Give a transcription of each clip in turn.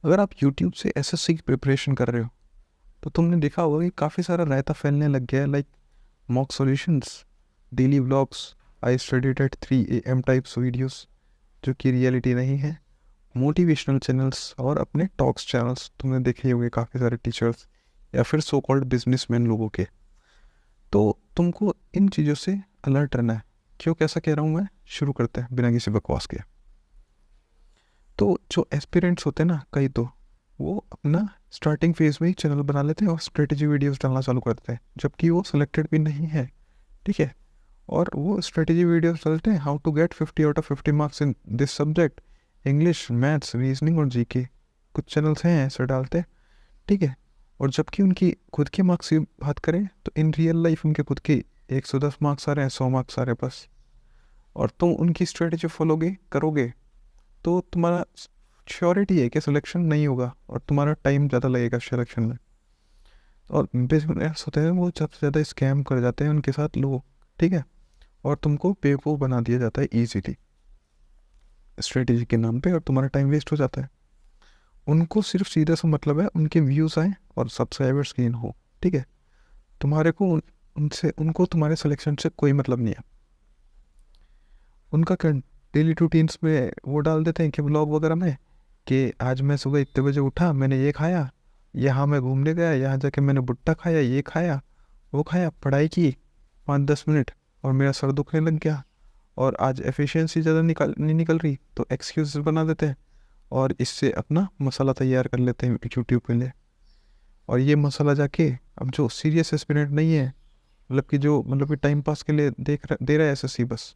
अगर आप यूट्यूब से एसएससी की प्रिपरेशन कर रहे हो तो तुमने देखा होगा कि काफ़ी सारा रायता फैलने लग गया है, like mock solutions, daily vlogs, I studied at 3 AM types videos जो कि रियलिटी नहीं है, मोटिवेशनल चैनल्स और अपने टॉक्स चैनल्स तुमने देखे होंगे काफ़ी सारे टीचर्स या फिर सो कॉल्ड बिजनेसमैन लोगों के। तो तुमको इन चीज़ों से अलर्ट रहना है। क्यों कैसा कह रहा हूँ मैं, शुरू करते हैं बिना किसी बकवास के। तो जो एस्पिरेंट्स होते हैं ना, कई तो वो अपना स्टार्टिंग फेज में ही चैनल बना लेते हैं और स्ट्रेटजी वीडियोस डालना चालू करते हैं, जबकि वो सिलेक्टेड भी नहीं है, ठीक है। और वो स्ट्रेटजी वीडियोस डालते हैं, how to get 50 out of 50 marks in this subject, English, maths, reasoning और जीके। कुछ चैनल्स हैं ऐसे डालते हैं, ठीक है। और जबकि उनकी खुद के मार्क्स की बात करें तो इन रियल लाइफ उनके खुद के 110 मार्क्स आ रहे हैं, 100 मार्क्स आ रहे हैं बस। और तुम उनकी स्ट्रेटजी फॉलोगे करोगे तो तुम्हारा श्योरिटी है कि सिलेक्शन नहीं होगा और तुम्हारा टाइम ज़्यादा लगेगा सिलेक्शन में। और बिजनेस होते हैं वो सबसे ज़्यादा स्कैम कर जाते हैं उनके साथ लोग, ठीक है। और तुमको बेवकूफ़ बना दिया जाता है ईजीली स्ट्रेटेजी के नाम पे, और तुम्हारा टाइम वेस्ट हो जाता है। उनको सिर्फ सीधा सा मतलब है उनके व्यूज़ आए और सब्सक्राइबर्स गेन हो, ठीक है। तुम्हारे को उनसे उनको तुम्हारे सिलेक्शन से कोई मतलब नहीं है। उनका क्या, डेली रूटीन्स में वो डाल देते हैं कि ब्लॉग वगैरह में कि आज मैं सुबह इतने बजे उठा, मैंने ये खाया, यहाँ मैं घूमने गया, यहाँ जाके मैंने भुट्टा खाया, ये खाया, वो खाया, पढ़ाई की 5-10 मिनट और मेरा सर दुखने लग गया, और आज एफिशिएंसी ज़्यादा नहीं निकल रही तो एक्सक्यूज बना देते हैं और इससे अपना मसाला तैयार कर लेते हैं यूट्यूब के लिए। और ये मसाला जाके अब जो सीरियस एस्पिरेंट नहीं है, मतलब कि जो मतलब कि टाइम पास के लिए दे रहा है एसएससी बस,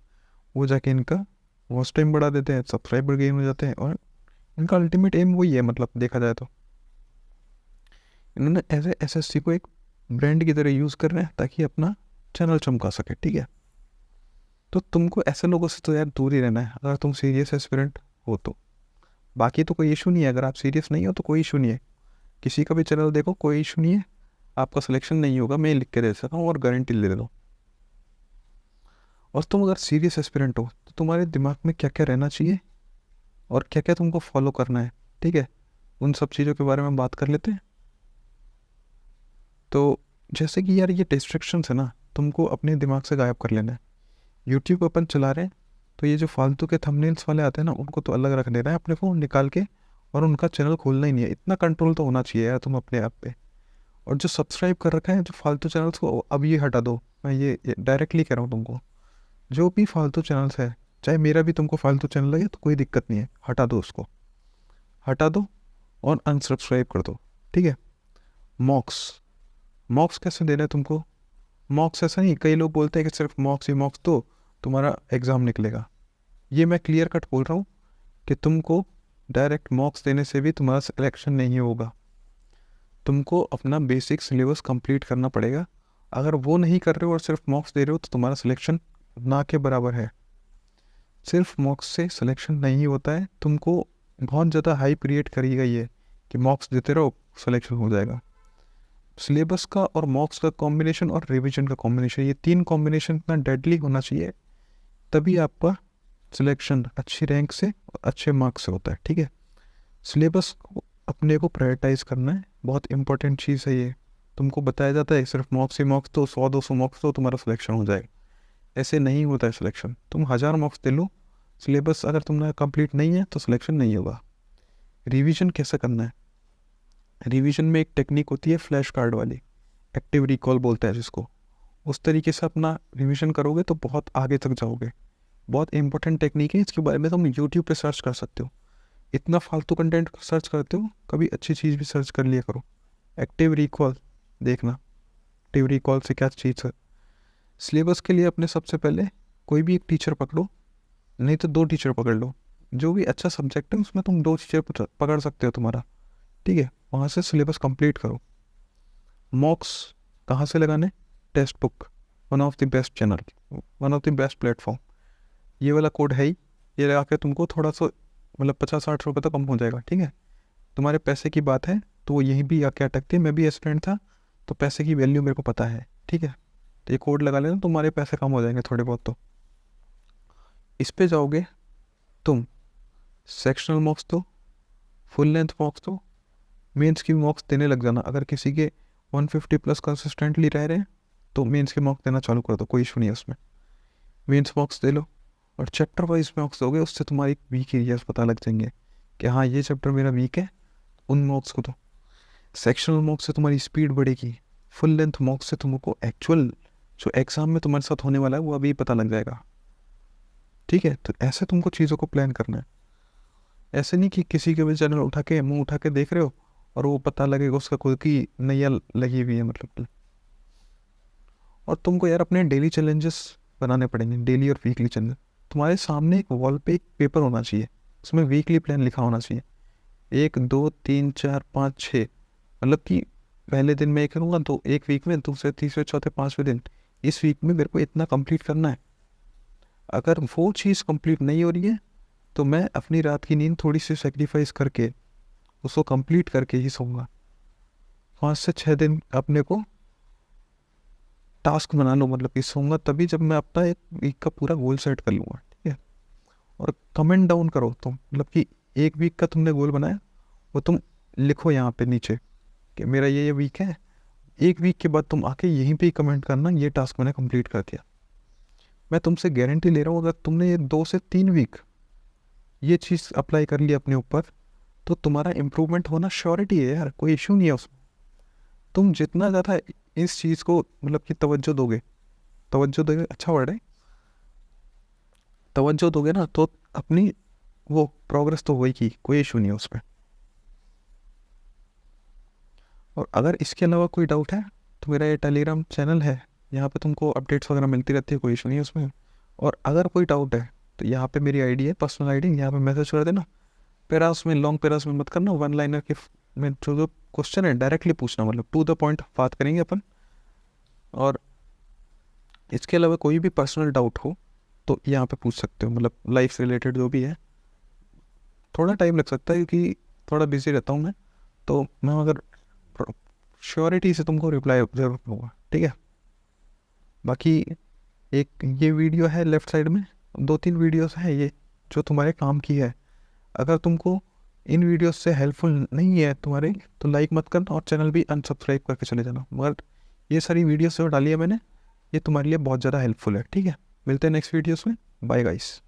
वो जाके इनका वॉच टाइम बढ़ा देते हैं, सब्सक्राइबर गेन हो जाते हैं, और इनका अल्टीमेट एम वही है, मतलब देखा जाए तो इन्होंने एज एसएससी को एक ब्रांड की तरह यूज़ कर रहे हैं ताकि अपना चैनल चमका सके, ठीक है। तो तुमको ऐसे लोगों से तो यार दूर ही रहना है अगर तुम सीरियस एस्पिरेंट हो तो। बाकी तो कोई इशू नहीं है, अगर आप सीरियस नहीं हो तो कोई इशू नहीं है, किसी का भी चैनल देखो कोई इशू नहीं है, आपका सिलेक्शन नहीं होगा, मैं लिख के दे सकता हूँ और गारंटी ले लो। और तुम अगर सीरियस एस्पिरेंट हो तो तुम्हारे दिमाग में क्या क्या रहना चाहिए और क्या क्या तुमको फॉलो करना है, ठीक है। उन सब चीज़ों के बारे में बात कर लेते हैं। तो जैसे कि यार ये डिस्ट्रैक्शंस है ना, तुमको अपने दिमाग से गायब कर लेना है। यूट्यूब अपन चला रहे हैं तो ये जो फालतू के थंबनेल्स वाले आते हैं ना, उनको तो अलग रख देना है अपने फ़ोन निकाल के, और उनका चैनल खोलना ही नहीं है। इतना कंट्रोल तो होना चाहिए यार तुम अपने आप पे। और जो सब्सक्राइब कर रखा है जो फालतू चैनल्स को अब ये हटा दो, मैं ये डायरेक्टली कह रहा हूँ तुमको। जो भी फालतू चैनल्स है, चाहे मेरा भी तुमको फालतू चैनल लगे तो कोई दिक्कत नहीं है, हटा दो उसको, हटा दो और अनसब्सक्राइब कर दो, ठीक है। मॉक्स, मॉक्स कैसे देना है तुमको? मॉक्स ऐसा नहीं, कई लोग बोलते हैं कि सिर्फ मॉक्स ही मॉक्स तो तुम्हारा एग्ज़ाम निकलेगा। ये मैं क्लियर कट बोल रहा हूँ कि तुमको डायरेक्ट मॉक्स देने से भी तुम्हारा सिलेक्शन नहीं होगा। तुमको अपना बेसिक सिलेबस कंप्लीट करना पड़ेगा। अगर वो नहीं कर रहे हो और सिर्फ मॉक्स दे रहे हो तो तुम्हारा सिलेक्शन ना के बराबर है। सिर्फ मॉक्स से सिलेक्शन नहीं होता है, तुमको बहुत ज़्यादा हाई क्रिएट करी गई है कि मॉक्स देते रहो सिलेक्शन हो जाएगा। सिलेबस का और मॉक्स का कॉम्बिनेशन और रिवीजन का कॉम्बिनेशन, ये तीन कॉम्बिनेशन इतना डेडली होना चाहिए, तभी आपका सिलेक्शन अच्छी रैंक से और अच्छे मार्क्स से होता है, ठीक है। सिलेबस को अपने को प्रायोरिटाइज करना है, बहुत इंपॉर्टेंट चीज़ है ये। तुमको बताया जाता है सिर्फ मॉक्स ही मॉक्स तो 100-200 मॉक्स तो तुम्हारा सिलेक्शन हो जाएगा, ऐसे नहीं होता है सिलेक्शन। तुम 1000 मॉक्स दे लो, सिलेबस अगर तुम्हारा कंप्लीट नहीं है तो सिलेक्शन नहीं होगा। रिवीजन कैसे करना है? रिवीजन में एक टेक्निक होती है फ्लैश कार्ड वाली, एक्टिव रिकॉल बोलते हैं जिसको। उस तरीके से अपना रिवीजन करोगे तो बहुत आगे तक जाओगे। बहुत इंपॉर्टेंट टेक्निक है, इसके बारे में तुम यूट्यूब पे सर्च कर सकते हो। इतना फालतू कंटेंट सर्च करते हो, कभी अच्छी चीज़ भी सर्च कर लिया करो। एक्टिव रिकॉल देखना, एक्टिव रिकॉल से क्या चीज़ है। सिलेबस के लिए अपने सबसे पहले कोई भी एक टीचर पकड़ो, नहीं तो 2 टीचर पकड़ लो। जो भी अच्छा सब्जेक्ट है उसमें तुम 2 टीचर पकड़ सकते हो तुम्हारा, ठीक है। वहाँ से सिलेबस कंप्लीट करो। मॉक्स कहाँ से लगाने? Text book, one of the best channel, one of the best platform. ये वाला कोड है ही, ये लगा के तुमको थोड़ा सा मतलब 50-60 रुपये तो कम हो जाएगा, ठीक है। तुम्हारे पैसे की बात है तो वो यहीं भी आके अटकती है। मैं भी स्टूडेंट था तो पैसे की वैल्यू मेरे को पता है, ठीक है। तो ये कोड लगा लेना, तुम्हारे पैसे कम हो जाएंगे थोड़े बहुत। तो इस पे जाओगे तुम, सेक्शनल मॉक्स दो, फुल लेंथ मॉक्स तो मेंस की मॉक्स देने लग जाना। अगर किसी के 150 प्लस कंसिस्टेंटली रह रहे हैं तो मेंस के मॉक्स देना चालू कर दो, कोई इशू नहीं है उसमें। मेंस मॉक्स दे लो और चैप्टर वाइज मॉक्स दोगे, उससे तुम्हारी वीक एरियाज पता लग जाएंगे कि हाँ ये चैप्टर मेरा वीक है, उन मॉक्स को दो। सेक्शनल मॉक्स से तुम्हारी स्पीड बढ़ेगी। फुल लेंथ मॉक्स से तुमको एक्चुअल जो एग्ज़ाम में तुम्हारे साथ होने वाला है वो अभी पता लग जाएगा। ठीक है, तो ऐसे तुमको चीज़ों को प्लान करना है। ऐसे नहीं कि किसी के भी चैनल उठा के मुंह उठा के देख रहे हो और वो पता लगेगा उसका खुद की नैया लगी हुई है मतलब। और तुमको यार अपने डेली चैलेंजेस बनाने पड़ेंगे, डेली और वीकली चैलेंज। तुम्हारे सामने एक वॉल पे एक पेपर होना चाहिए, उसमें वीकली प्लान लिखा होना चाहिए। 1 2 3 4 5 6, मतलब कि पहले दिन मैं ये करूँगा तो एक वीक में, दूसरे तीसरे चौथे पाँचवें दिन इस वीक में मेरे को इतना कंप्लीट करना है। अगर वो चीज़ कंप्लीट नहीं हो रही है तो मैं अपनी रात की नींद थोड़ी सी सेक्रीफाइस करके उसको कंप्लीट करके ही सोऊंगा। 5 से 6 दिन अपने को टास्क बना लो, मतलब कि सोऊंगा तभी जब मैं अपना एक वीक का पूरा गोल सेट कर लूँगा। ठीक है, और कमेंट डाउन करो तुम, मतलब कि एक वीक का तुमने गोल बनाया वो तुम लिखो यहाँ पे नीचे कि मेरा ये वीक है। एक वीक के बाद तुम आके यहीं पे ही कमेंट करना ये टास्क मैंने कंप्लीट कर दिया। मैं तुमसे गारंटी ले रहा हूँ अगर तुमने ये 2 से 3 वीक ये चीज़ अप्लाई कर लिया अपने ऊपर तो तुम्हारा इम्प्रूवमेंट होना श्योरिटी है यार, कोई इशू नहीं है उसमें। तुम जितना ज़्यादा इस चीज़ को मतलब कि तवज्जो दोगे अच्छा वर्ड है, तवज्जो दोगे ना तो अपनी वो प्रोग्रेस तो होगी, कोई इशू नहीं है उसमें। और अगर इसके अलावा कोई डाउट है तो मेरा ये टेलीग्राम चैनल है, यहाँ पे तुमको अपडेट्स वगैरह मिलती रहती है, कोई इशू नहीं है उसमें। और अगर कोई डाउट है तो यहाँ पे मेरी आईडी है, पर्सनल आईडी, यहाँ पे मैसेज कर देना। पैरास में लॉन्ग पैरास में मत करना, वन लाइनर के में जो क्वेश्चन है डायरेक्टली पूछना, मतलब टू द पॉइंट बात करेंगे अपन। और इसके अलावा कोई भी पर्सनल डाउट हो तो यहाँ पे पूछ सकते हो, मतलब लाइफ से रिलेटेड जो भी है। थोड़ा टाइम लग सकता है क्योंकि थोड़ा बिजी रहता हूँ मैं, तो मैं अगर श्योरिटी से तुमको रिप्लाई जरूर दूँगा। ठीक है, बाकी एक ये वीडियो है लेफ्ट साइड में, 2-3 वीडियोस है ये जो तुम्हारे काम की है। अगर तुमको इन वीडियोस से हेल्पफुल नहीं है तुम्हारे तो लाइक मत करना और चैनल भी अनसब्सक्राइब करके चले जाना। मगर ये सारी वीडियोस जो डाली है मैंने ये तुम्हारे लिए बहुत ज़्यादा हेल्पफुल है। ठीक है, मिलते हैं नेक्स्ट वीडियोस में, बाय गाइस।